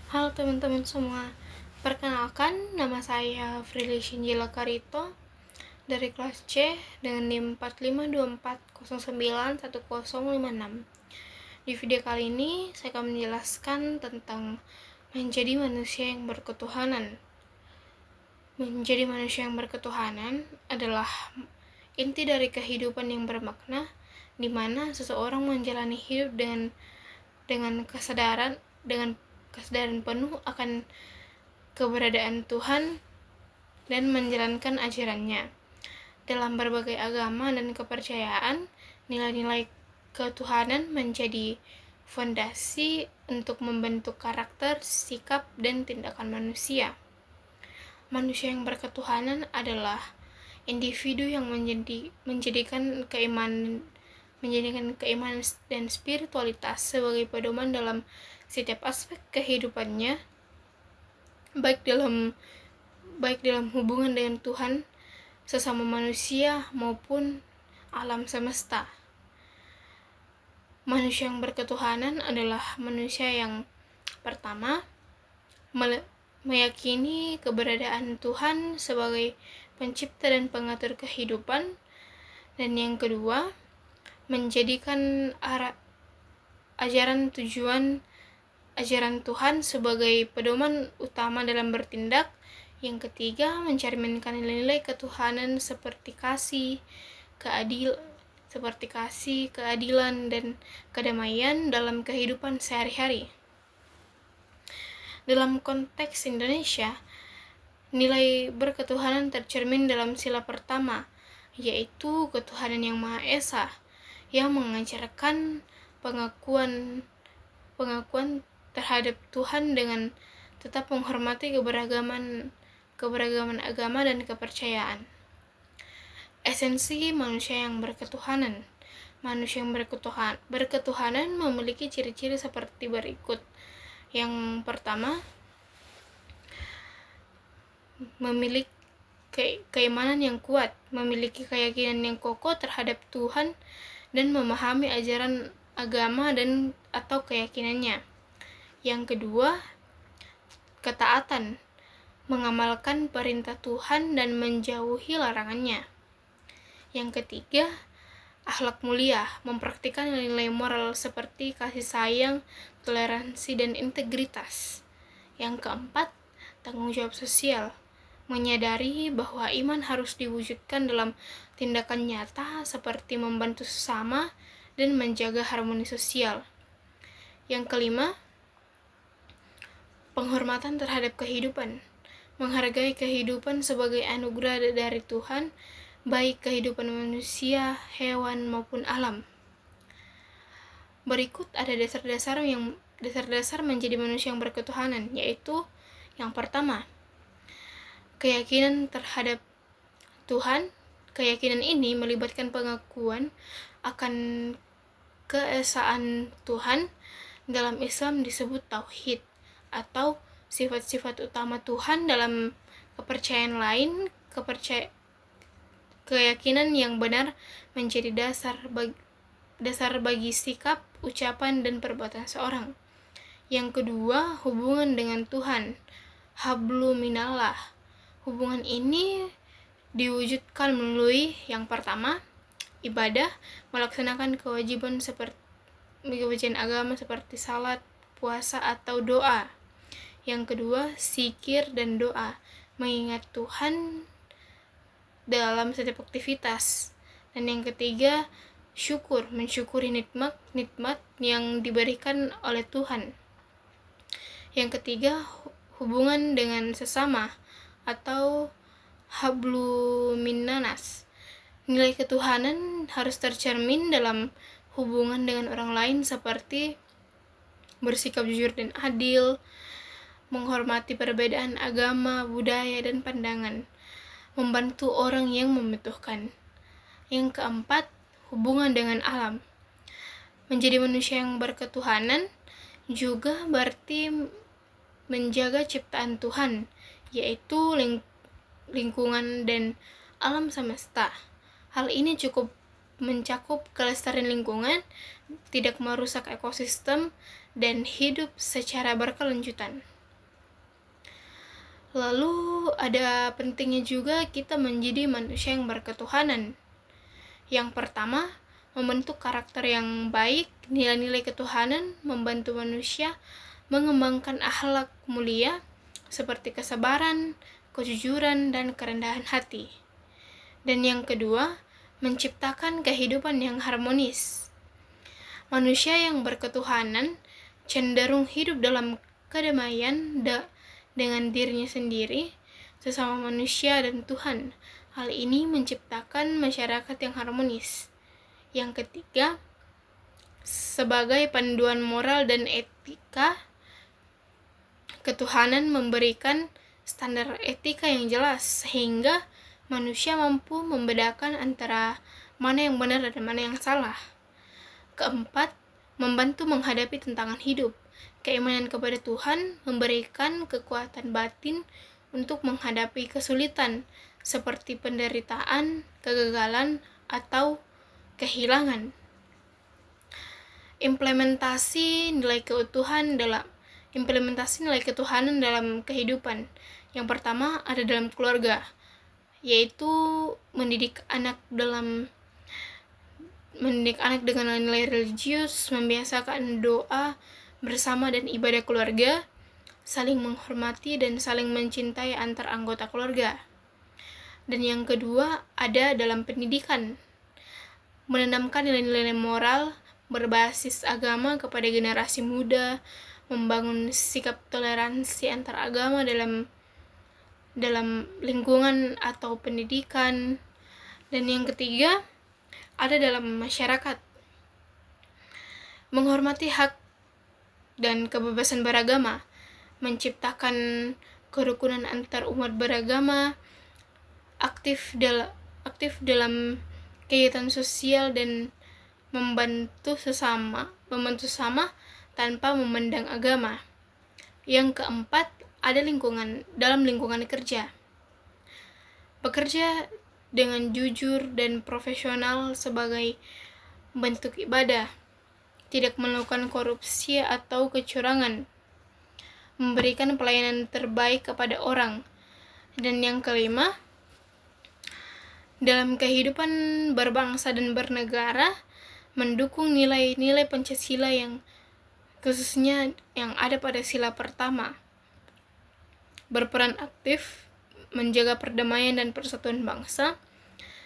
Halo teman-teman semua, perkenalkan nama saya Frilly Shinjila Karito dari kelas C dengan NIM 4524091056. Di video kali ini saya akan menjelaskan tentang menjadi manusia yang berketuhanan. Menjadi manusia yang berketuhanan adalah inti dari kehidupan yang bermakna, di mana seseorang menjalani hidup dengan kesadaran penuh akan keberadaan Tuhan dan menjalankan ajarannya. Dalam berbagai agama dan kepercayaan, nilai-nilai ketuhanan menjadi fondasi untuk membentuk karakter, sikap, dan tindakan manusia. Manusia yang berketuhanan adalah individu yang menjadikan keimanan dan spiritualitas sebagai pedoman dalam setiap aspek kehidupannya, baik dalam hubungan dengan Tuhan, sesama manusia, maupun alam semesta. Manusia yang berketuhanan adalah manusia yang pertama meyakini keberadaan Tuhan sebagai pencipta dan pengatur kehidupan, dan yang kedua menjadikan ajaran Tuhan sebagai pedoman utama dalam bertindak. Yang ketiga, mencerminkan nilai-nilai ketuhanan seperti kasih, keadilan, dan kedamaian dalam kehidupan sehari-hari. Dalam konteks Indonesia, nilai berketuhanan tercermin dalam sila pertama, yaitu ketuhanan yang Maha Esa, yang mengajarkan pengakuan terhadap Tuhan dengan tetap menghormati keberagaman agama dan kepercayaan. Esensi manusia yang berketuhanan. Manusia yang berketuhanan memiliki ciri-ciri seperti berikut. Yang pertama, memiliki keimanan yang kuat, memiliki keyakinan yang kokoh terhadap Tuhan, dan memahami ajaran agama dan atau keyakinannya. Yang kedua, ketaatan, mengamalkan perintah Tuhan dan menjauhi larangannya. Yang ketiga, akhlak mulia, mempraktikkan nilai moral seperti kasih sayang, toleransi, dan integritas. Yang keempat, tanggung jawab sosial, menyadari bahwa iman harus diwujudkan dalam tindakan nyata seperti membantu sesama dan menjaga harmoni sosial. Yang kelima, penghormatan terhadap kehidupan, menghargai kehidupan sebagai anugerah dari Tuhan, baik kehidupan manusia, hewan, maupun alam. Berikut ada dasar menjadi manusia yang berketuhanan, yaitu yang pertama, keyakinan terhadap Tuhan. Keyakinan ini melibatkan pengakuan akan keesaan Tuhan. Dalam Islam disebut tauhid atau sifat-sifat utama Tuhan. Dalam kepercayaan lain, keyakinan yang benar menjadi dasar bagi sikap, ucapan, dan perbuatan seorang. Yang kedua, hubungan dengan Tuhan, hablu minallah. Hubungan ini diwujudkan melalui yang pertama, ibadah, melaksanakan kewajiban agama seperti salat, puasa, atau doa. Yang kedua, zikir dan doa, mengingat Tuhan dalam setiap aktivitas. Dan yang ketiga, mensyukuri nikmat yang diberikan oleh Tuhan. Yang ketiga, hubungan dengan sesama atau hablu minnanas. Nilai ketuhanan harus tercermin dalam hubungan dengan orang lain seperti bersikap jujur dan adil, menghormati perbedaan agama, budaya, dan pandangan, membantu orang yang membutuhkan. Yang keempat, hubungan dengan alam. Menjadi manusia yang berketuhanan juga berarti menjaga ciptaan Tuhan, yaitu lingkungan dan alam semesta. Hal ini cukup mencakup kelestarian lingkungan, tidak merusak ekosistem, dan hidup secara berkelanjutan. Lalu ada pentingnya juga kita menjadi manusia yang berketuhanan. Yang pertama, membentuk karakter yang baik. Nilai-nilai ketuhanan membantu manusia mengembangkan akhlak mulia seperti kesabaran, kejujuran, dan kerendahan hati. Dan yang kedua, menciptakan kehidupan yang harmonis. Manusia yang berketuhanan cenderung hidup dalam kedamaian dengan dirinya sendiri, sesama manusia, dan Tuhan. Hal ini menciptakan masyarakat yang harmonis. Yang ketiga, sebagai panduan moral dan etika, ketuhanan memberikan standar etika yang jelas sehingga manusia mampu membedakan antara mana yang benar dan mana yang salah. Keempat, membantu menghadapi tantangan hidup. Keimanan kepada Tuhan memberikan kekuatan batin untuk menghadapi kesulitan seperti penderitaan, kegagalan, atau kehilangan. Implementasi nilai ketuhanan dalam kehidupan. Yang pertama ada dalam keluarga, yaitu mendidik anak dengan nilai religius, membiasakan doa bersama dan ibadah keluarga, saling menghormati dan saling mencintai antar anggota keluarga. Dan yang kedua ada dalam pendidikan, menanamkan nilai-nilai moral berbasis agama kepada generasi muda, membangun sikap toleransi antar agama dalam lingkungan atau pendidikan. Dan yang ketiga ada dalam masyarakat, menghormati hak dan kebebasan beragama, menciptakan kerukunan antar umat beragama, aktif dalam kegiatan sosial dan membantu sesama tanpa memandang agama. Yang keempat ada dalam lingkungan kerja, bekerja dengan jujur dan profesional sebagai bentuk ibadah, tidak melakukan korupsi atau kecurangan, memberikan pelayanan terbaik kepada orang. Dan yang kelima, dalam kehidupan berbangsa dan bernegara, mendukung nilai-nilai Pancasila yang khususnya yang ada pada sila pertama, berperan aktif menjaga perdamaian dan persatuan bangsa,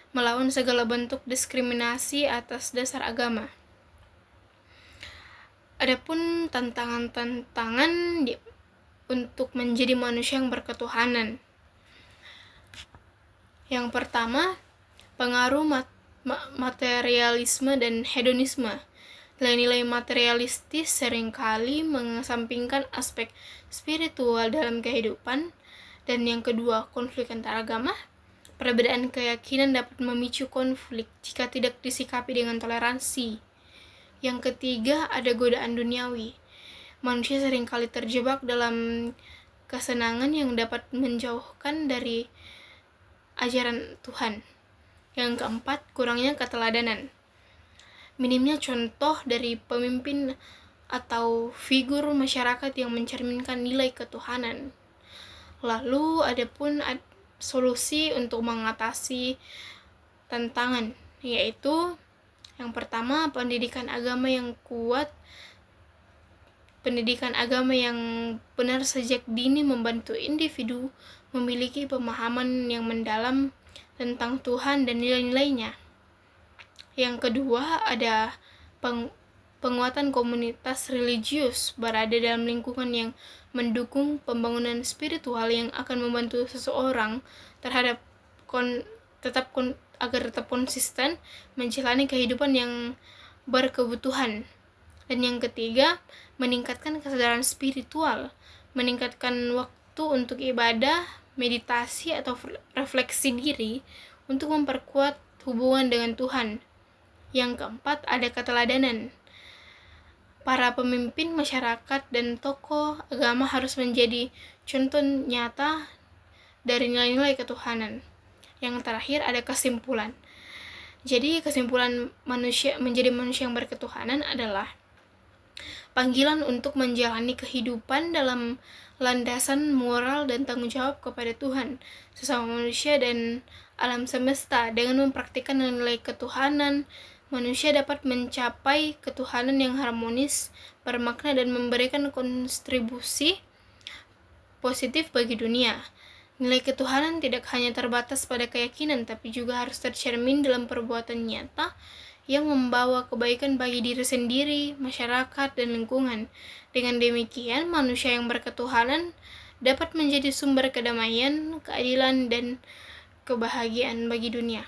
melawan segala bentuk diskriminasi atas dasar agama. Adapun tantangan untuk menjadi manusia yang berketuhanan. Yang pertama, pengaruh materialisme dan hedonisme. Nilai-nilai materialistis seringkali mengesampingkan aspek spiritual dalam kehidupan. Dan yang kedua, konflik antar agama. Perbedaan keyakinan dapat memicu konflik jika tidak disikapi dengan toleransi. Yang ketiga, ada godaan duniawi. Manusia seringkali terjebak dalam kesenangan yang dapat menjauhkan dari ajaran Tuhan. Yang keempat, kurangnya keteladanan. Minimnya contoh dari pemimpin atau figur masyarakat yang mencerminkan nilai ketuhanan. Lalu adapun solusi untuk mengatasi tantangan, yaitu yang pertama, pendidikan agama yang kuat. Pendidikan agama yang benar sejak dini membantu individu memiliki pemahaman yang mendalam tentang Tuhan dan nilai-nilainya. Yang kedua, ada penguatan komunitas religius berada dalam lingkungan yang mendukung pembangunan spiritual yang akan membantu seseorang agar tetap konsisten menjalani kehidupan yang berkebutuhan. Dan yang ketiga, meningkatkan kesadaran spiritual, meningkatkan waktu untuk ibadah, meditasi atau refleksi diri untuk memperkuat hubungan dengan Tuhan. Yang keempat, ada keteladanan. Para pemimpin masyarakat dan tokoh agama harus menjadi contoh nyata dari nilai-nilai ketuhanan. Yang terakhir ada kesimpulan. Jadi kesimpulan menjadi manusia yang berketuhanan adalah Panggilan untuk menjalani kehidupan dalam landasan moral dan tanggung jawab kepada Tuhan, sesama manusia, dan alam semesta. Dengan mempraktikkan nilai ketuhanan, manusia dapat mencapai ketuhanan yang harmonis, bermakna, dan memberikan kontribusi positif bagi dunia. Nilai ketuhanan tidak hanya terbatas pada keyakinan, tapi juga harus tercermin dalam perbuatan nyata yang membawa kebaikan bagi diri sendiri, masyarakat, dan lingkungan. Dengan demikian, manusia yang berketuhanan dapat menjadi sumber kedamaian, keadilan, dan kebahagiaan bagi dunia.